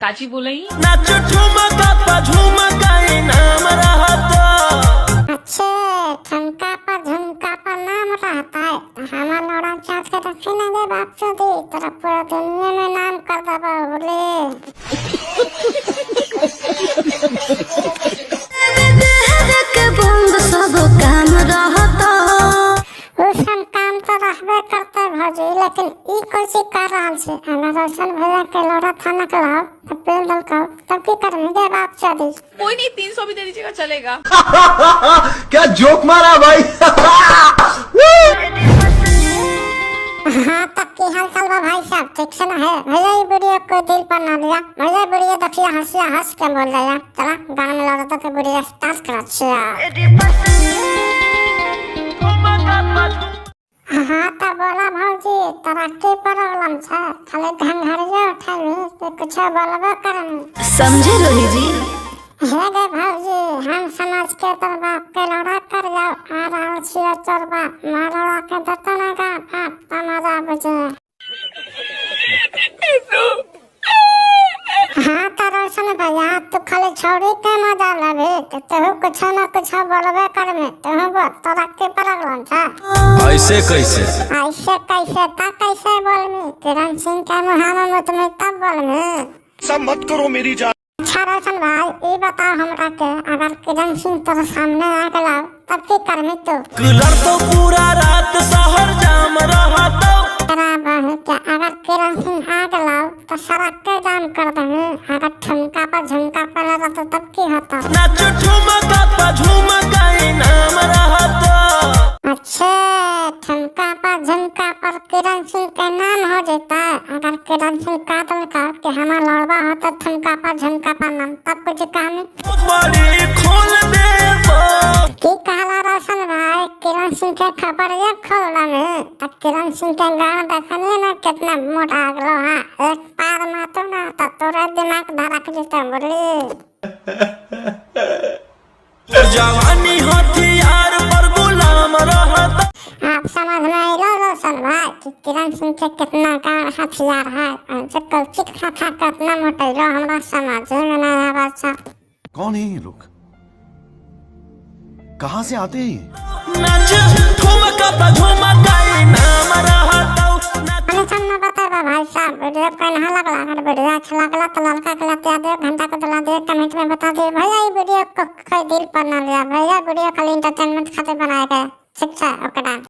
काची बोलई नाचो ठुमका पा झुमका नाम रहता। अच्छे ठुमका पर झुमका पर नाम रहता है। हमारा लौड़ा चाँद के तो फिर दे बाप चोदी तेरा पूरा दुनिया में नाम कर दबा बोले। सब काम रहता उसम काम तो रहबे करते भौजी, लेकिन ई कोई कर रहा छे। अगर रोशन भैया के लौड़ा थाना के लाओ तो पेल दल का तब की कर दे बाप चोदी। कोई नहीं 300 भी दे दीजिएगा चलेगा। क्या जोक मारा भाई। हाँ तब की हाल चाल बा भाई साहब, ठीक से ना है भैया? ये वीडियो को दिल पर ना लिया भैया, वीडियो देखिए हंसिया हंस के बोल दिया। चला गाना में लौड़ा तो वीडियो स्टार्ट कर हाँ तब बोला भौजी तोरा की प्रॉब्लम छे? खाली घंघरिया उठाई तो कुछ बोलबे करनी समझे लोही जी। हे गे भौजी हम समझ के तोर बाप के लौड़ा कर जाओ आ रहा छियो तोर बाप मारवा के देतो ना का बाप तमाजा बुझे। हाँ तो रोशन भैया तू खाली छोड़ी के मजा लेबे तो तू कुछ ना कुछ बोलबे करबे तू बोल तोरा की प्रॉब्लम छे? ऐसे कैसे ऐसे कैसे ता कैसे बोलमी? किरण सिंह के मुहावा में तुम्हें तब बोलमी। सब मत करो मेरी जान। अच्छा रोशन भाई ये बताओ हमरा के अगर किरण सिंह तोर सामने आ गया तब की करमी तू? कूलर तो पूरा रात शहर जाम रहता। तेरा बहू के अगर किरण सिंह आ गया तो सड़क के जाम कर देंगे। अगर ठुमका पर झुमका पर लगा तो तब की होता? नाचो ठुमका पा झुमका नाम रहता। अच्छे ठुमका पर झुमका पर किरण सिंह का नाम हो जाता है। अगर किरण सिंह का तो कि हमारा लड़वा होता ठुमका पर झुमका पर नाम तब कुछ कहानी बड़ी खोल दे की कहला रोशन भाई? किरण सिंह के खबर ये खोला में तब किरण सिंह के गाँव देखने ना कितना मोटा गलो। हाँ एक पार मातो ना तो तोरा दिमाग धड़क जेते बोली। जवानी हथियार पर गुलाम रहता। आप समझ में आइलो रोशन भाई कि किरण सिंह के कितना गाँव हथियार है? हमसे कौचिक खा कितना मोटेलो हमरा समझ में ना आवा सा। कौन है ये लोग? कहाँ से आते हैं? नाच ठुमका पा झुमका नाम रहता। हमें सामने बताओ भाई साहब वीडियो को नहीं लगला? अगर वीडियो अच्छा लगला तो लड़का के लाते दे घंटा को दला दे कमेंट में बता दे भैया ये वीडियो को कोई दिल पर ना लिया भैया, वीडियो खाली एंटरटेनमेंट खातिर बनाया गया। ठीक है ओके।